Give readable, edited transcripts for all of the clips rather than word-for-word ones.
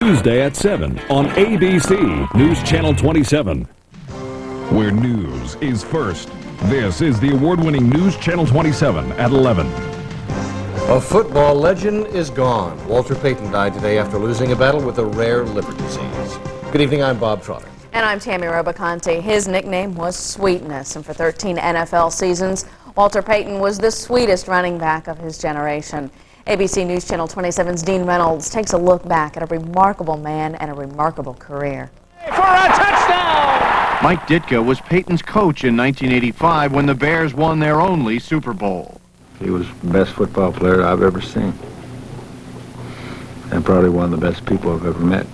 Tuesday at 7 on ABC News Channel 27. Where news is first. This is the award-winning News Channel 27 at 11. A football legend is gone. Walter Payton died today after losing a battle with a rare liver disease. Good evening, I'm Bob Trotter. And I'm Tammy Roboconte. His nickname was Sweetness, and for 13 NFL seasons, Walter Payton was the sweetest running back of his generation. ABC News Channel 27's Dean Reynolds takes a look back at a remarkable man and a remarkable career. For a touchdown! Mike Ditka was Payton's coach in 1985 when the Bears won their only Super Bowl. He was the best football player I've ever seen, and probably one of the best people I've ever met.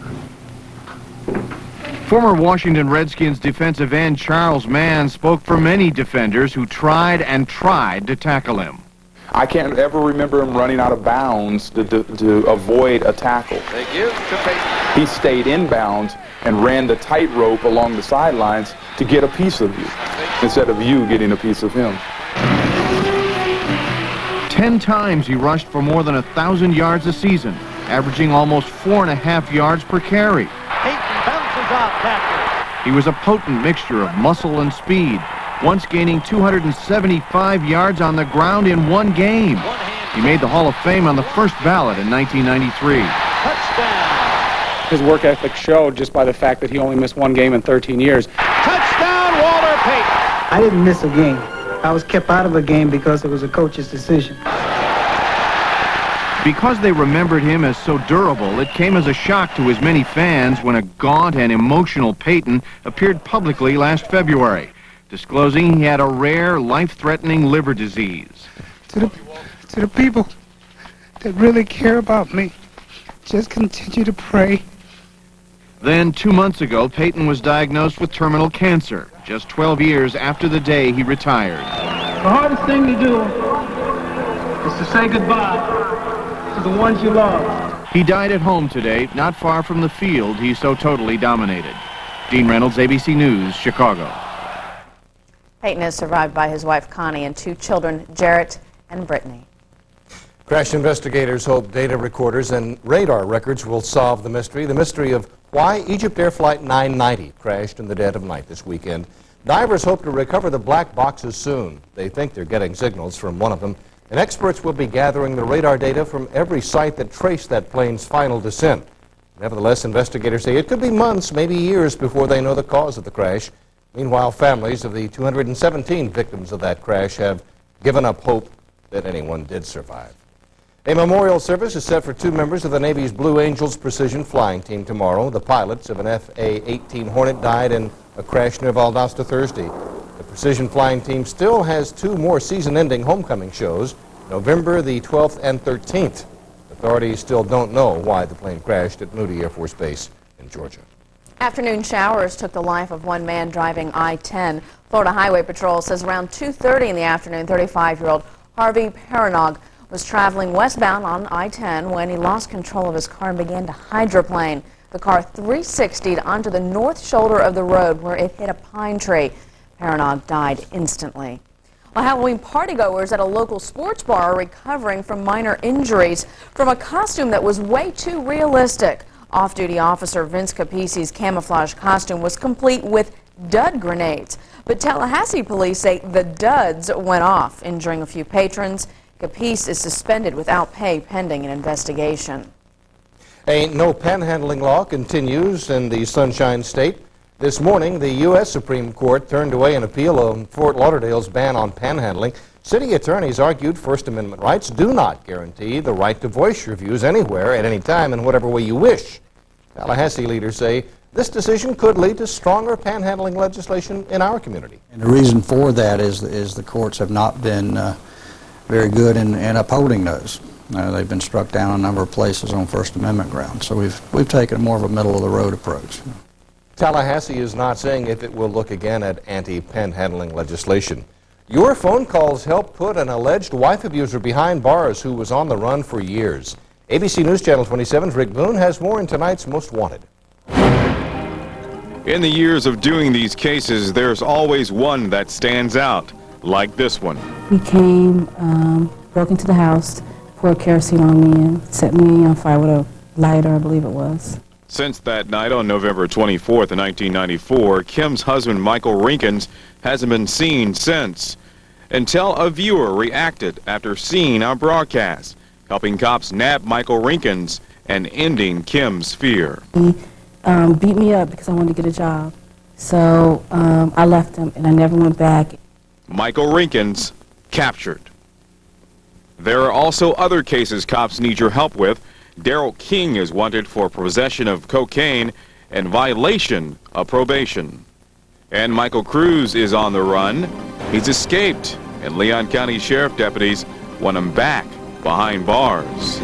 Former Washington Redskins defensive end Charles Mann spoke for many defenders who tried and tried to tackle him. I can't ever remember him running out of bounds to avoid a tackle. They give to Payton. He stayed in bounds and ran the tightrope along the sidelines to get a piece of you, instead of you getting a piece of him. 10 times he rushed for more than 1,000 yards a season, averaging almost 4.5 yards per carry. Payton bounces off tackle. He was a potent mixture of muscle and speed, once gaining 275 yards on the ground in one game. He made the Hall of Fame on the first ballot in 1993. Touchdown! His work ethic showed just by the fact that he only missed one game in 13 years. Touchdown, Walter Payton! I didn't miss a game. I was kept out of a game because it was a coach's decision. Because they remembered him as so durable, it came as a shock to his many fans when a gaunt and emotional Payton appeared publicly last February, disclosing he had a rare, life-threatening liver disease. To the people that really care about me, just continue to pray. Then, 2 months ago, Payton was diagnosed with terminal cancer, just 12 years after the day he retired. The hardest thing to do is to say goodbye to the ones you love. He died at home today, not far from the field he so totally dominated. Dean Reynolds, ABC News, Chicago. Payton is survived by his wife Connie and 2 children, Jarrett and Brittany. Crash investigators hope data recorders and radar records will solve the mystery of why Egypt Air Flight 990 crashed in the dead of night this weekend. Divers hope to recover the black boxes soon. They think they're getting signals from one of them, and experts will be gathering the radar data from every site that traced that plane's final descent. Nevertheless, investigators say it could be months, maybe years, before they know the cause of the crash. Meanwhile, families of the 217 victims of that crash have given up hope that anyone did survive. A memorial service is set for 2 members of the Navy's Blue Angels precision flying team tomorrow. The pilots of an FA-18 Hornet died in a crash near Valdosta Thursday. The precision flying team still has 2 more season-ending homecoming shows, November the 12th and 13th. Authorities still don't know why the plane crashed at Moody Air Force Base in Georgia. Afternoon showers took the life of one man driving I-10. Florida Highway Patrol says around 2:30 in the afternoon, 35-year-old Harvey Paranog was traveling westbound on I-10 when he lost control of his car and began to hydroplane. The car 360'd onto the north shoulder of the road where it hit a pine tree. Paranog died instantly. Well, Halloween partygoers at a local sports bar are recovering from minor injuries from a costume that was way too realistic. Off-duty officer Vince Capisi's camouflage costume was complete with dud grenades. But Tallahassee police say the duds went off, injuring a few patrons. Capis is suspended without pay pending an investigation. A no panhandling law continues in the Sunshine State. This morning, the U.S. Supreme Court turned away an appeal of Fort Lauderdale's ban on panhandling. City attorneys argued First Amendment rights do not guarantee the right to voice your views anywhere, at any time, in whatever way you wish. Tallahassee leaders say this decision could lead to stronger panhandling legislation in our community. And the reason for that is the courts have not been very good in upholding those. They've been struck down a number of places on First Amendment grounds. So we've taken more of a middle-of-the-road approach. Tallahassee is not saying if it will look again at anti-panhandling legislation. Your phone calls helped put an alleged wife abuser behind bars who was on the run for years. ABC News Channel 27's Rick Boone has more in tonight's Most Wanted. In the years of doing these cases, there's always one that stands out, like this one. He came, broke into the house, poured kerosene on me and set me on fire with a lighter, I believe it was. Since that night on November 24th, 1994, Kim's husband, Michael Rinkins, hasn't been seen since, until a viewer reacted after seeing our broadcast, helping cops nab Michael Rinkins and ending Kim's fear. He beat me up because I wanted to get a job. So I left him, and I never went back. Michael Rinkins captured. There are also other cases cops need your help with. Daryl King is wanted for possession of cocaine and violation of probation. And Michael Cruz is on the run. He's escaped, and Leon County Sheriff deputies want him back behind bars.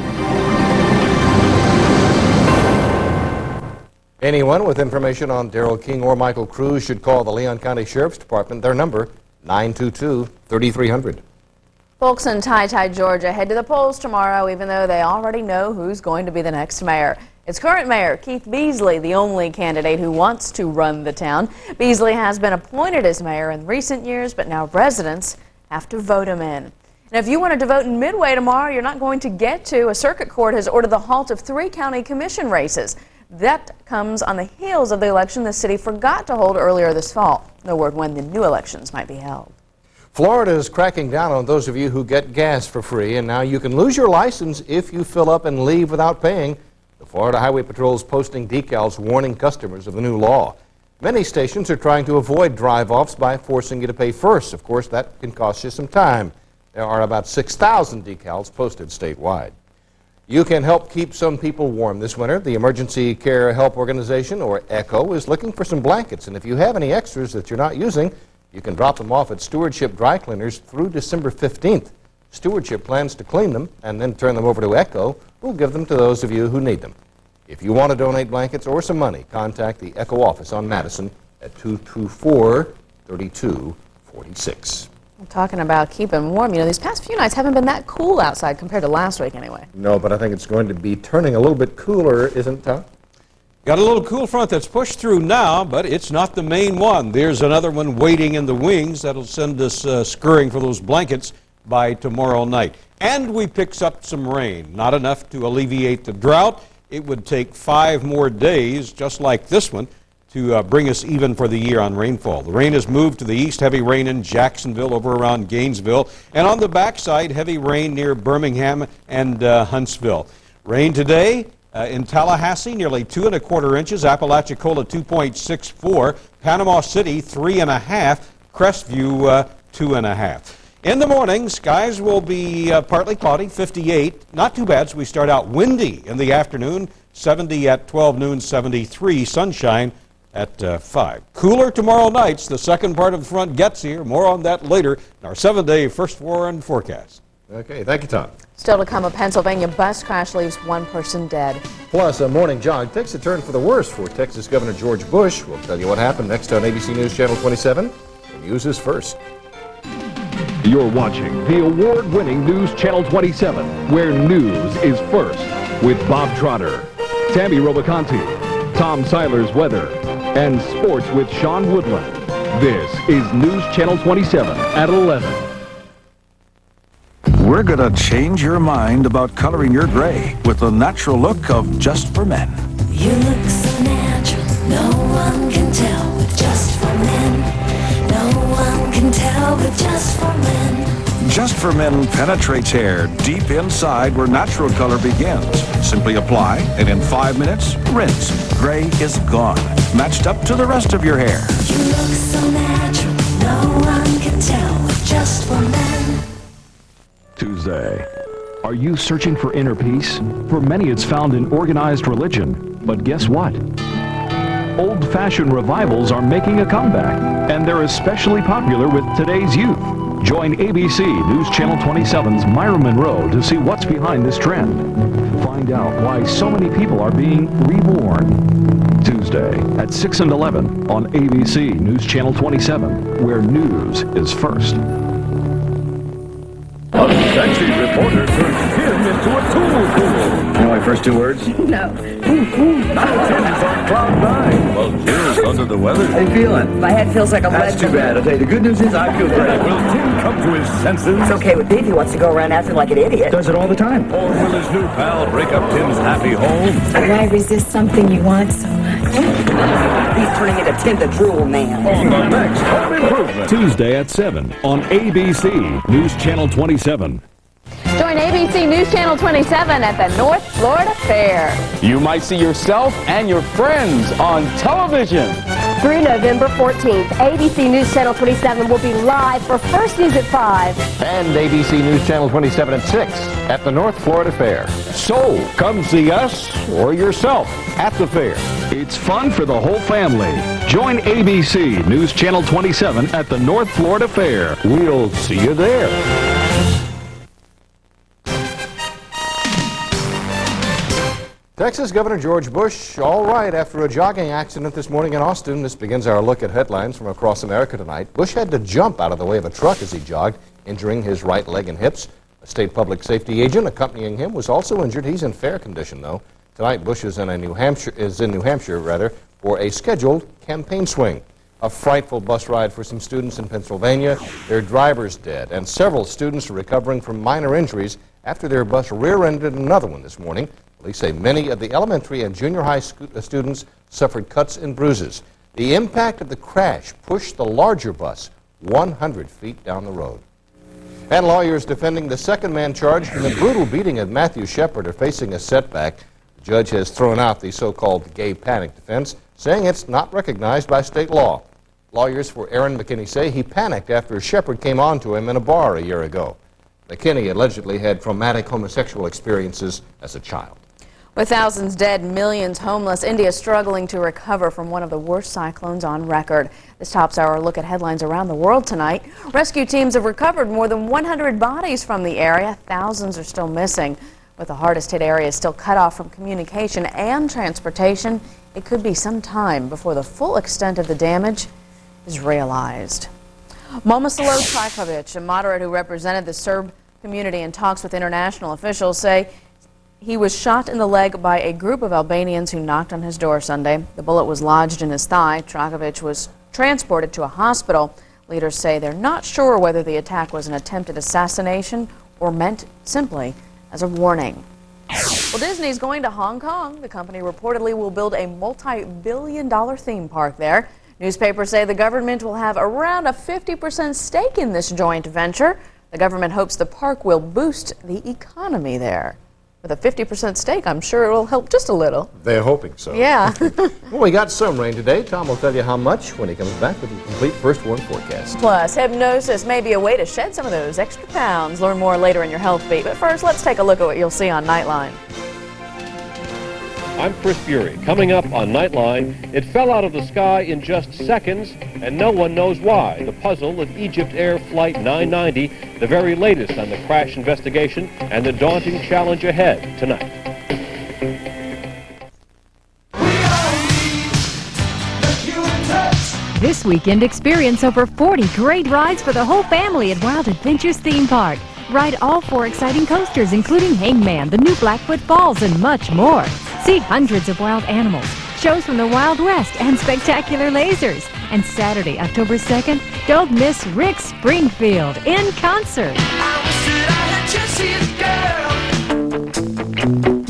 Anyone with information on Daryl King or Michael Cruz should call the Leon County Sheriff's Department. Their number, 922-3300. Folks in Ty, Georgia head to the polls tomorrow, even though they already know who's going to be the next mayor. It's current mayor Keith Beasley, the only candidate who wants to run the town. Beasley has been appointed as mayor in recent years, but now residents have to vote him in. And if you wanted to vote in Midway tomorrow, you're not going to get to. A circuit court has ordered the halt of 3 county commission races. That comes on the heels of the election the city forgot to hold earlier this fall. No word when the new elections might be held. Florida is cracking down on those of you who get gas for free, and now you can lose your license if you fill up and leave without paying. The Florida Highway Patrol is posting decals warning customers of the new law. Many stations are trying to avoid drive-offs by forcing you to pay first. Of course, that can cost you some time. There are about 6,000 decals posted statewide. You can help keep some people warm this winter. The Emergency Care Help Organization, or ECHO, is looking for some blankets, and if you have any extras that you're not using, you can drop them off at Stewardship Dry Cleaners through December 15th. Stewardship plans to clean them and then turn them over to ECHO, who will give them to those of you who need them. If you want to donate blankets or some money, contact the ECHO office on Madison at 224-3246. I'm talking about keeping warm. You know, these past few nights haven't been that cool outside compared to last week anyway. No, but I think it's going to be turning a little bit cooler, isn't it, Tom? Got a little cool front that's pushed through now, but it's not the main one. There's another one waiting in the wings that'll send us scurrying for those blankets by tomorrow night. And we picked up some rain. Not enough to alleviate the drought. It would take 5 more days, just like this one, to bring us even for the year on rainfall. The rain has moved to the east, heavy rain in Jacksonville over around Gainesville, and on the backside, heavy rain near Birmingham and Huntsville. Rain today in Tallahassee, nearly 2 1/4 inches, Apalachicola 2.64, Panama City 3.5, Crestview 2.5. In the morning, skies will be partly cloudy, 58. Not too bad, so we start out windy in the afternoon, 70 at 12 noon, 73, sunshine at 5. Cooler tomorrow nights. The second part of the front gets here. More on that later in our 7-day first warn forecast. Okay, thank you, Tom. Still to come, a Pennsylvania bus crash leaves 1 person dead. Plus, a morning jog takes a turn for the worse for Texas Governor George Bush. We'll tell you what happened next on ABC News Channel 27. The news is first. You're watching the award-winning News Channel 27, where news is first, with Bob Trotter, Tammy Robocanti, Tom Seiler's weather, and sports with Sean Woodland. This is News Channel 27 at 11. We're going to change your mind about coloring your gray with the natural look of Just for Men. You look so natural, no one can tell with Just for Men. No one can tell with Just for Men. Just for Men penetrates hair deep inside where natural color begins. Simply apply, and in 5 minutes, rinse. Gray is gone, matched up to the rest of your hair. You look so natural, no one can tell with Just for Men. Tuesday. Are you searching for inner peace? For many, it's found in organized religion. But guess what? Old-fashioned revivals are making a comeback, and they're especially popular with today's youth. Join ABC News Channel 27's Myra Monroe to see what's behind this trend. Find out why so many people are being reborn. Tuesday at 6 and 11 on ABC News Channel 27, where news is first. A sexy reporter turns him into a tool pool. You know my first 2 words? No. Now Tim's on cloud 9, while Jill's under the the weather. How you feeling? My head feels like a lead. That's too bad. I'll tell you, the good news is I feel great. Will Tim come to his senses? It's okay with me if he wants to go around acting like an idiot. Does it all the time. Or will his new pal break up Tim's happy home? Why resist something you want so much? He's turning into Tim the Drool Man. On the next Home Improvement. Tuesday at 7 on ABC News Channel 27. Join ABC News Channel 27 at the North Florida Fair. You might see yourself and your friends on television. Through November 14th, ABC News Channel 27 will be live for First News at 5. And ABC News Channel 27 at 6 at the North Florida Fair. So, come see us or yourself at the fair. It's fun for the whole family. Join ABC News Channel 27 at the North Florida Fair. We'll see you there. Texas Governor George Bush, all right after a jogging accident this morning in Austin. This begins our look at headlines from across America tonight. Bush had to jump out of the way of a truck as he jogged, injuring his right leg and hips. A state public safety agent accompanying him was also injured. He's in fair condition, though. Tonight, Bush is in New Hampshire for a scheduled campaign swing. A frightful bus ride for some students in Pennsylvania. Their driver's dead, and several students are recovering from minor injuries after their bus rear-ended another one this morning. Police say many of the elementary and junior high students suffered cuts and bruises. The impact of the crash pushed the larger bus 100 feet down the road. And lawyers defending the second man charged in the brutal beating of Matthew Shepard are facing a setback. The judge has thrown out the so-called gay panic defense, saying it's not recognized by state law. Lawyers for Aaron McKinney say he panicked after Shepard came on to him in a bar a year ago. McKinney allegedly had traumatic homosexual experiences as a child. With thousands dead and millions homeless, India is struggling to recover from one of the worst cyclones on record. This tops our look at headlines around the world tonight. Rescue teams have recovered more than 100 bodies from the area. Thousands are still missing. With the hardest hit areas still cut off from communication and transportation, it could be some time before the full extent of the damage is realized. Momosilo Trajkovic, a moderate who represented the Serb community in talks with international officials, say he was shot in the leg by a group of Albanians who knocked on his door Sunday. The bullet was lodged in his thigh. Trajkovic was transported to a hospital. Leaders say they're not sure whether the attack was an attempted assassination or meant simply as a warning. Well, Disney's going to Hong Kong. The company reportedly will build a multi-billion-dollar theme park there. Newspapers say the government will have around a 50% stake in this joint venture. The government hopes the park will boost the economy there. With a 50% stake, I'm sure it will help just a little. They're hoping so. Yeah. Well, we got some rain today. Tom will tell you how much when he comes back with the complete first warn forecast. Plus, hypnosis may be a way to shed some of those extra pounds. Learn more later in your health beat. But first, let's take a look at what you'll see on Nightline. I'm Chris Bury. Coming up on Nightline, it fell out of the sky in just seconds, and no one knows why. The puzzle of Egypt Air Flight 990, the very latest on the crash investigation, and the daunting challenge ahead tonight. This weekend, experience over 40 great rides for the whole family at Wild Adventures Theme Park. Ride all 4 exciting coasters, including Hangman, the new Blackfoot Falls, and much more. See hundreds of wild animals, shows from the Wild West, and spectacular lasers. And Saturday, October 2nd, don't miss Rick Springfield in concert.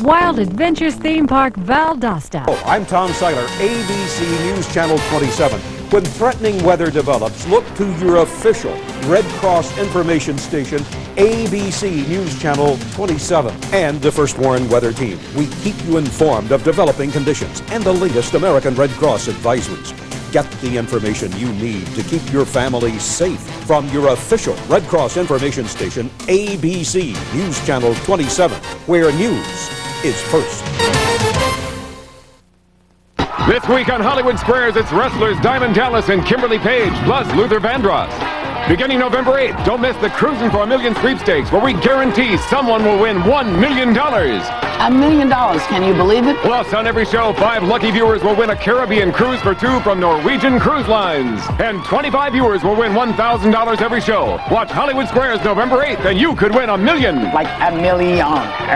Wild Adventures Theme Park, Valdosta. Oh, I'm Tom Seiler, ABC News Channel 27. When threatening weather develops, look to your official Red Cross information station, ABC News Channel 27, and the First Warn Weather Team. We keep you informed of developing conditions and the latest American Red Cross advisories. Get the information you need to keep your family safe from your official Red Cross information station, ABC News Channel 27, where news is first. This week on Hollywood Squares, it's wrestlers Diamond Dallas and Kimberly Page, plus Luther Vandross. Beginning November 8th, don't miss the Cruising for $1 Million sweepstakes, where we guarantee someone will win $1 million. $1 million. Can you believe it? Plus, on every show, 5 lucky viewers will win a Caribbean cruise for 2 from Norwegian Cruise Lines. And 25 viewers will win $1,000 every show. Watch Hollywood Squares November 8th, and you could win $1 million. Like $1 million,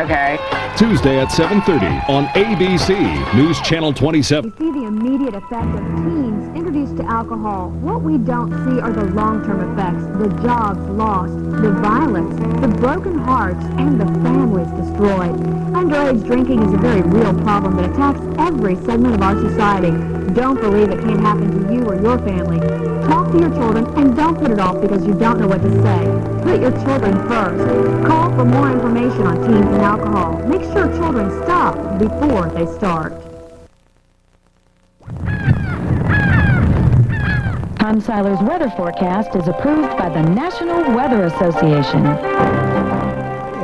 okay? Tuesday at 7:30 on ABC News Channel 27. We see the immediate effect of teens introduced to alcohol. What we don't see are the long-term effects, the jobs lost, the violence, the broken hearts, and the families destroyed. Underage drinking is a very real problem that attacks every segment of our society. Don't believe it can't happen to you or your family. Talk to your children and don't put it off because you don't know what to say. Put your children first. Call for more information on teens and alcohol. Make sure children stop before they start. Tom Seiler's weather forecast is approved by the National Weather Association.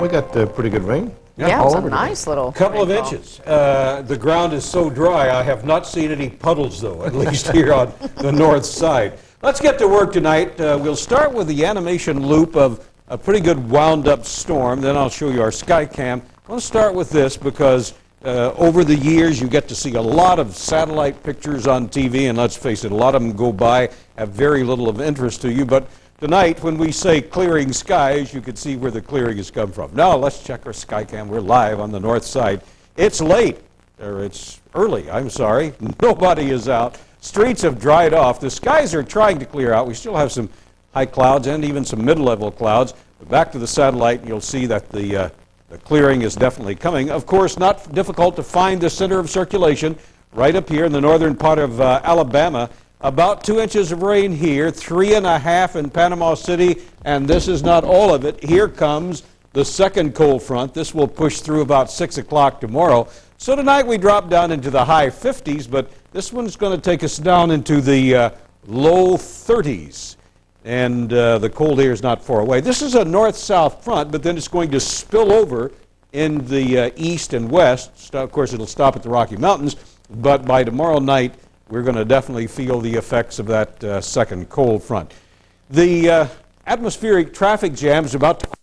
We got pretty good rain. Yeah, it's a nice little couple of rainfall. inches. The ground is so dry, I have not seen any puddles, though, at least here on the north side. Let's get to work tonight. We'll start with the animation loop of a pretty good wound-up storm. Then I'll show you our sky cam. I want to start with this because over the years you get to see a lot of satellite pictures on TV, and let's face it, a lot of them go by, have very little of interest to you. But tonight, when we say clearing skies, you can see where the clearing has come from. Now, let's check our sky cam. We're live on the north side. It's late, or it's early, I'm sorry. Nobody is out. Streets have dried off. The skies are trying to clear out. We still have some high clouds and even some mid-level clouds. But back to the satellite, you'll see that the clearing is definitely coming. Of course, not difficult to find the center of circulation right up here in the northern part of Alabama. About 2 inches of rain here, 3.5 in Panama City, and this is not all of it. Here comes the second cold front. This will push through about 6 o'clock tomorrow. So tonight we drop down into the high 50s, but this one's going to take us down into the low 30s. And the cold air is not far away. This is a north-south front, but then it's going to spill over in the east and west. Of course, it'll stop at the Rocky Mountains, but by tomorrow night, we're going to definitely feel the effects of that second cold front. The atmospheric traffic jam is about to